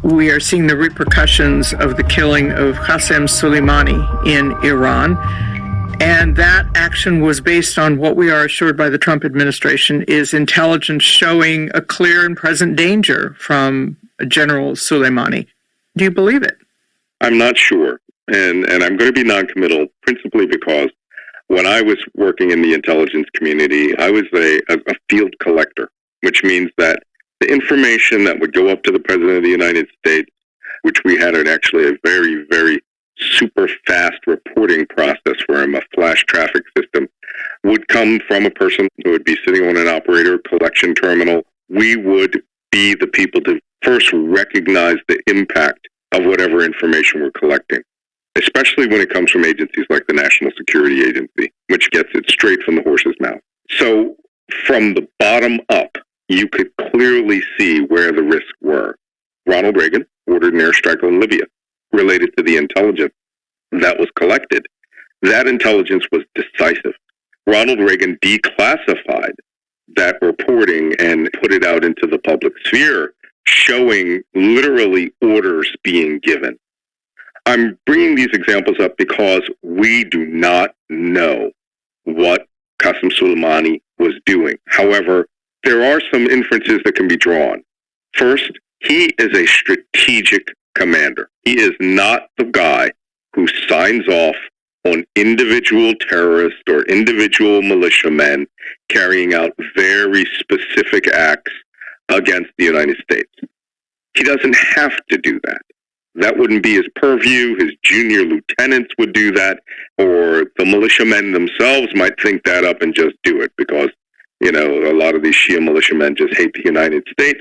we are seeing the repercussions of the killing of Qasem Soleimani in Iran. And that action was based on what we are assured by the Trump administration is intelligence showing a clear and present danger from General Soleimani. Do you believe it? I'm not sure. And I'm going to be noncommittal principally because when I was working in the intelligence community, I was a field collector, which means that the information that would go up to the President of the United States, which we had actually a very, very super fast reporting process for him, a flash traffic system, would come from a person who would be sitting on an operator collection terminal. We would be the people to first recognize the impact of whatever information we're collecting, especially when it comes from agencies like the National Security Agency, which gets it straight from the horse's mouth. So from the bottom up, you could clearly see where the risks were. Ronald Reagan ordered an airstrike on Libya related to the intelligence that was collected. That intelligence was decisive. Ronald Reagan declassified that reporting and put it out into the public sphere, showing literally orders being given. I'm bringing these examples up because we do not know what Qasem Soleimani was doing. However, there are some inferences that can be drawn. First, he is a strategic commander. He is not the guy who signs off on individual terrorists or individual militiamen carrying out very specific acts against the United States. He doesn't have to do that. That wouldn't be his purview. His junior lieutenants would do that, or the militiamen themselves might think that up and just do it because, you know, a lot of these Shia militiamen just hate the United States.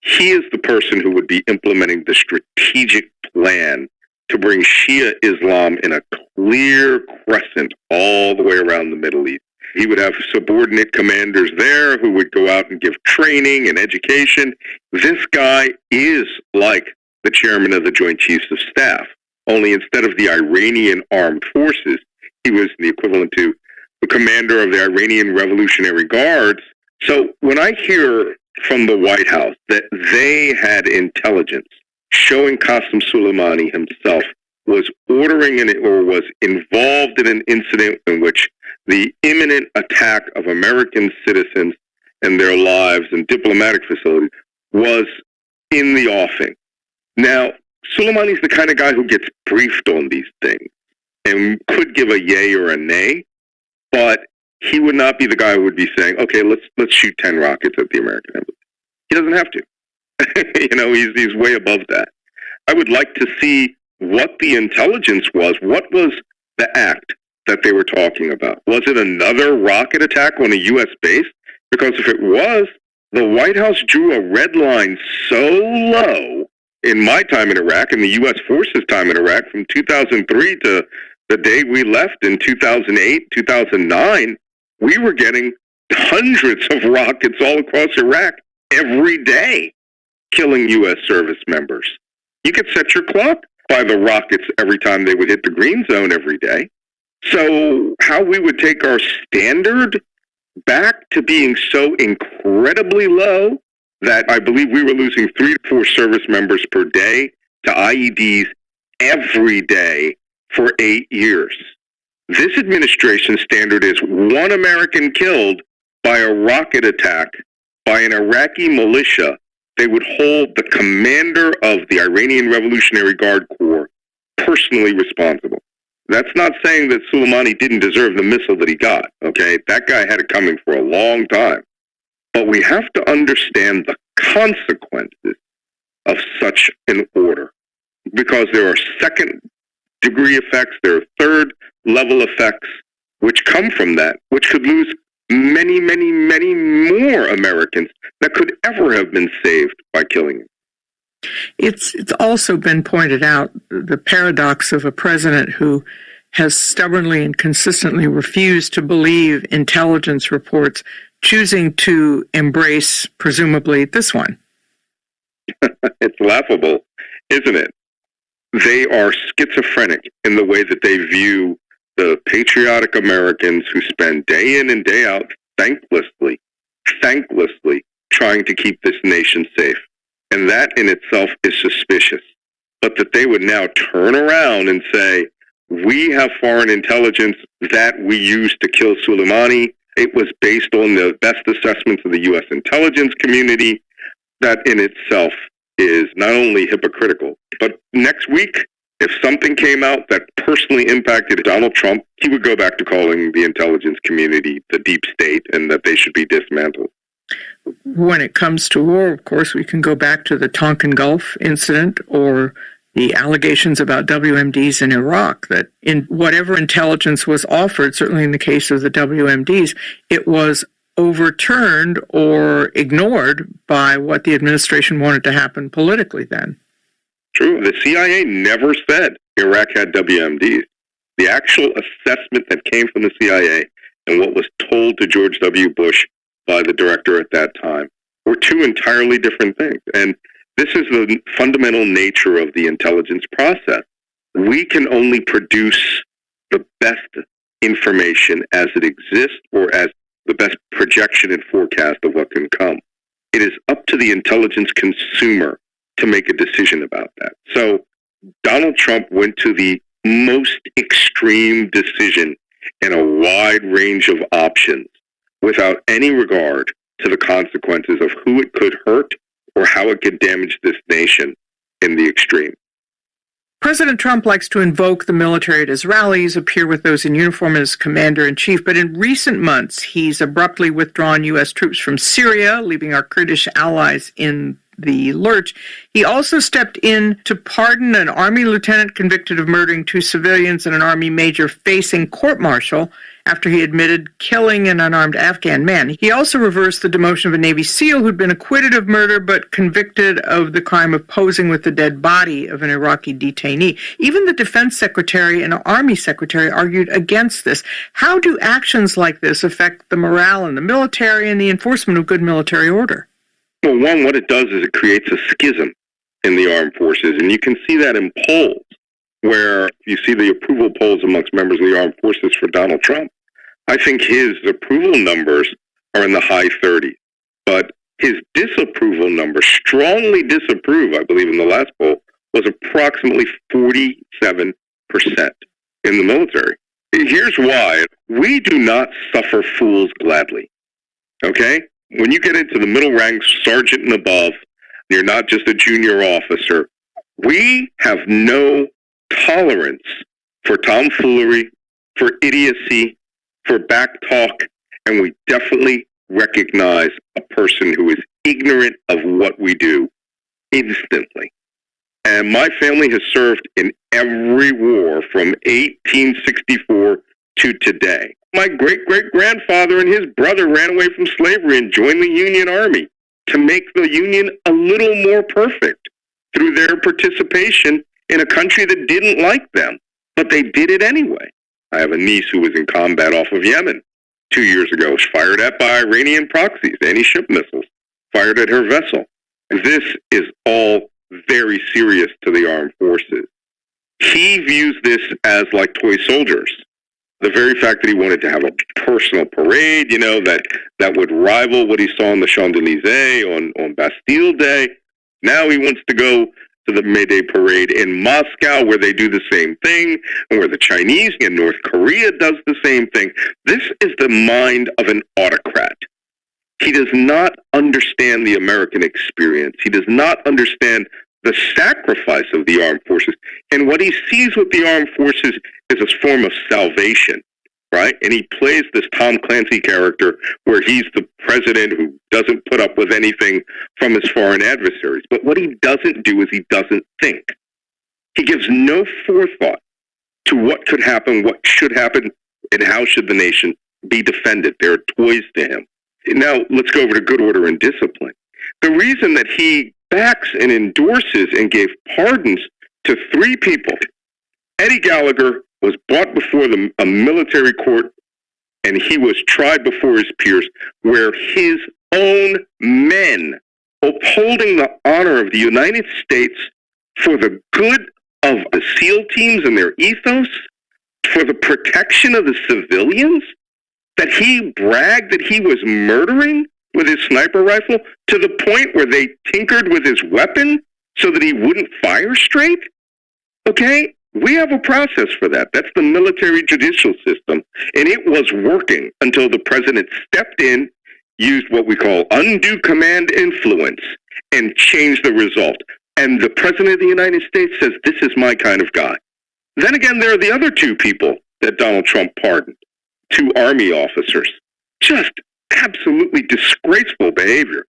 He is the person who would be implementing the strategic plan to bring Shia Islam in a clear crescent all the way around the Middle East. He would have subordinate commanders there who would go out and give training and education. This guy is like the chairman of the Joint Chiefs of Staff, only instead of the Iranian armed forces, he was the equivalent to the commander of the Iranian Revolutionary Guards. So when I hear from the White House that they had intelligence showing Qasem Soleimani himself was ordering or was involved in an incident in which the imminent attack of American citizens and their lives and diplomatic facilities was in the offing. Now, Soleimani's the kind of guy who gets briefed on these things and could give a yay or a nay, but he would not be the guy who would be saying, okay, let's shoot 10 rockets at the American embassy. He doesn't have to. You know, he's way above that. I would like to see what the intelligence was. What was the act that they were talking about? Was it another rocket attack on a U.S. base? Because if it was, the White House drew a red line so low in my time in Iraq and the U.S. forces' time in Iraq from 2003 to the day we left in 2008, 2009, we were getting hundreds of rockets all across Iraq every day, killing U.S. service members. You could set your clock by the rockets every time they would hit the green zone every day. So how we would take our standard back to being so incredibly low that I believe we were losing 3 to 4 service members per day to IEDs every day for 8 years. This administration's standard is 1 American killed by a rocket attack by an Iraqi militia. They would hold the commander of the Iranian Revolutionary Guard Corps personally responsible. That's not saying that Soleimani didn't deserve the missile that he got, okay? That guy had it coming for a long time. But we have to understand the consequences of such an order, because there are second-degree effects, there are third-level effects which come from that, which could lose many, many, many more Americans that could ever have been saved by killing him. It's also been pointed out, the paradox of a president who has stubbornly and consistently refused to believe intelligence reports, choosing to embrace, presumably, this one. It's laughable, isn't it? They are schizophrenic in the way that they view the patriotic Americans who spend day in and day out thanklessly trying to keep this nation safe. And that in itself is suspicious. suspicious. But that they would now turn around and say, we have foreign intelligence that we used to kill Soleimani. It was based on the best assessments of the U.S. intelligence community. That in itself is not only hypocritical, but next week, if something came out that personally impacted Donald Trump, he would go back to calling the intelligence community the deep state and that they should be dismantled. When it comes to war, of course, we can go back to the Tonkin Gulf incident or the allegations about WMDs in Iraq, that in whatever intelligence was offered, certainly in the case of the WMDs, it was overturned or ignored by what the administration wanted to happen politically then. True. The CIA never said Iraq had WMDs. The actual assessment that came from the CIA and what was told to George W. Bush by the director at that time were two entirely different things. And this is the fundamental nature of the intelligence process. We can only produce the best information as it exists or as the best projection and forecast of what can come. It is up to the intelligence consumer to make a decision about that. So Donald Trump went to the most extreme decision in a wide range of options without any regard to the consequences of who it could hurt or how it could damage this nation in the extreme. President Trump likes to invoke the military at his rallies, appear with those in uniform as commander-in-chief, but in recent months, he's abruptly withdrawn U.S. troops from Syria, leaving our Kurdish allies in the lurch. He also stepped in to pardon an Army lieutenant convicted of murdering 2 civilians and an Army major facing court-martial after he admitted killing an unarmed Afghan man. He also reversed the demotion of a Navy SEAL who'd been acquitted of murder but convicted of the crime of posing with the dead body of an Iraqi detainee. Even the defense secretary and army secretary argued against this. How do actions like this affect the morale in the military and the enforcement of good military order? Well, one, what it does is it creates a schism in the armed forces, and you can see that in polls, where you see the approval polls amongst members of the armed forces for Donald Trump. I think his approval numbers are in the high 30s, but his disapproval numbers, strongly disapprove, I believe in the last poll, was approximately 47% in the military. Here's why. We do not suffer fools gladly, okay? When you get into the middle ranks, sergeant and above, you're not just a junior officer, we have no tolerance for tomfoolery, for idiocy, for back talk, and we definitely recognize a person who is ignorant of what we do instantly. And my family has served in every war from 1864 to today. My great-great-grandfather and his brother ran away from slavery and joined the Union Army to make the Union a little more perfect through their participation in a country that didn't like them, but they did it anyway. I have a niece who was in combat off of Yemen 2 years ago, fired at by Iranian proxies, anti-ship missiles, fired at her vessel. This is all very serious to the armed forces. He views this as like toy soldiers. The very fact that he wanted to have a personal parade, that would rival what he saw on the Champs-Élysées on Bastille Day. Now he wants to go to the May Day parade in Moscow, where they do the same thing, and where the Chinese and North Korea does the same thing. This is the mind of an autocrat. He does not understand the American experience. He does not understand the sacrifice of the armed forces. And what he sees with the armed forces is a form of salvation, right? And he plays this Tom Clancy character where he's the president who doesn't put up with anything from his foreign adversaries. But what he doesn't do is he doesn't think. He gives no forethought to what could happen, what should happen, and how should the nation be defended. They're toys to him. Now, let's go over to good order and discipline. The reason that he backs and endorses and gave pardons to 3 people. Eddie Gallagher was brought before a military court, and he was tried before his peers, where his own men, upholding the honor of the United States for the good of the SEAL teams and their ethos, for the protection of the civilians, that he bragged that he was murdering with his sniper rifle to the point where they tinkered with his weapon so that he wouldn't fire straight? Okay, we have a process for that. That's the military judicial system, and it was working until the president stepped in, used what we call undue command influence, and changed the result. And the president of the United States says, this is my kind of guy. Then again, there are the other two people that Donald Trump pardoned, two Army officers. Just absolutely disgraceful behavior.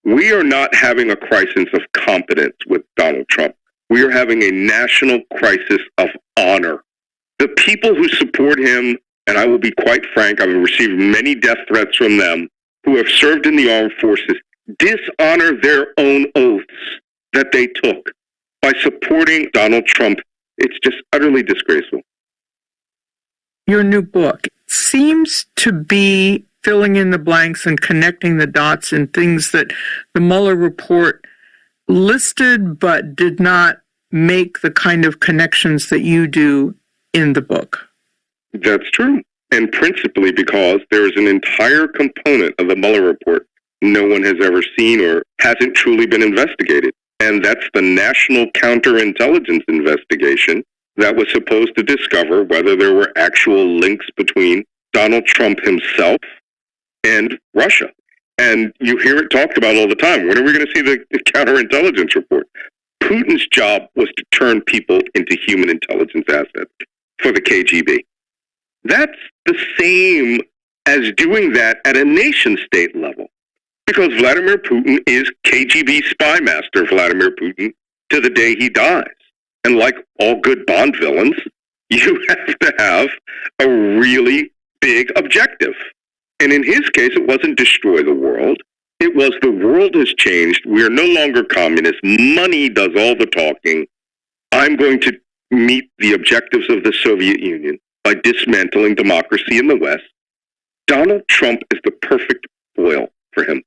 We are not having a crisis of competence with Donald Trump. We are having a national crisis of honor. The people who support him, and I will be quite frank, I've received many death threats from them, who have served in the armed forces, dishonor their own oaths that they took by supporting Donald Trump. It's just utterly disgraceful. Your new book seems to be filling in the blanks and connecting the dots in things that the Mueller report listed but did not make the kind of connections that you do in the book. That's true. And principally because there is an entire component of the Mueller report no one has ever seen or hasn't truly been investigated. And that's the National Counterintelligence Investigation that was supposed to discover whether there were actual links between Donald Trump himself and Russia. And you hear it talked about all the time. When are we going to see the counterintelligence report? Putin's job was to turn people into human intelligence assets for the KGB. That's the same as doing that at a nation-state level. Because Vladimir Putin is KGB spy master Vladimir Putin to the day he dies. And like all good Bond villains, you have to have a really big objective. And in his case, it wasn't destroy the world. It was the world has changed. We are no longer communists. Money does all the talking. I'm going to meet the objectives of the Soviet Union by dismantling democracy in the West. Donald Trump is the perfect foil for him.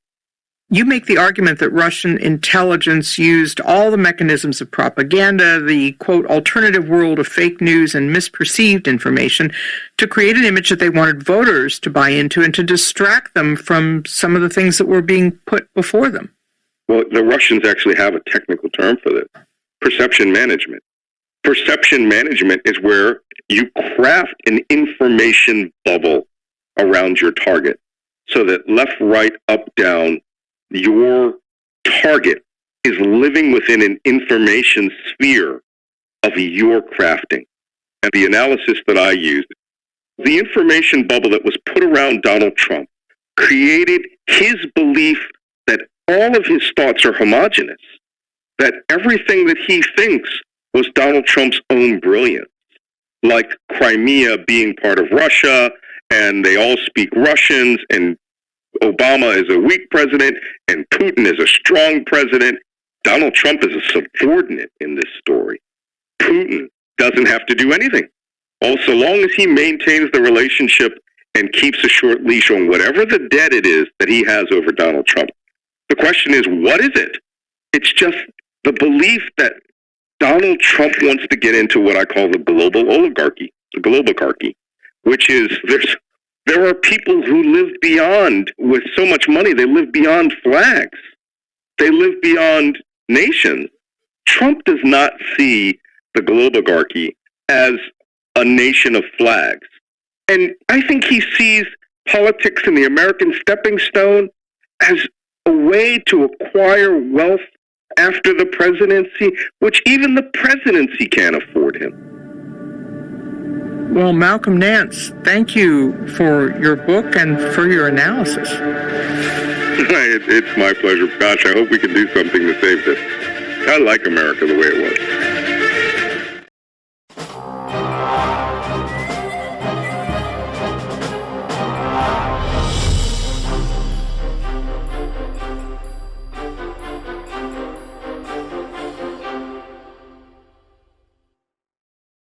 You make the argument that Russian intelligence used all the mechanisms of propaganda, the, quote, alternative world of fake news and misperceived information to create an image that they wanted voters to buy into and to distract them from some of the things that were being put before them. Well, the Russians actually have a technical term for this. Perception management. Perception management is where you craft an information bubble around your target so that left, right, up, down, your target is living within an information sphere of your crafting. And the analysis that I used, the information bubble that was put around Donald Trump created his belief that all of his thoughts are homogenous, that everything that he thinks was Donald Trump's own brilliance, like Crimea being part of Russia, and they all speak Russians, and Obama is a weak president, and Putin is a strong president. Donald Trump is a subordinate in this story. Putin doesn't have to do anything. So long as he maintains the relationship and keeps a short leash on whatever the debt it is that he has over Donald Trump. The question is, what is it? It's just the belief that Donald Trump wants to get into what I call the global oligarchy, the globocarchy, which is there are people who live beyond, with so much money, they live beyond flags. They live beyond nations. Trump does not see the globocarchy as a nation of flags. And I think he sees politics and the American stepping stone as a way to acquire wealth after the presidency, which even the presidency can't afford him. Well, Malcolm Nance, thank you for your book and for your analysis. It's my pleasure. Gosh, I hope we can do something to save this. I like America the way it was.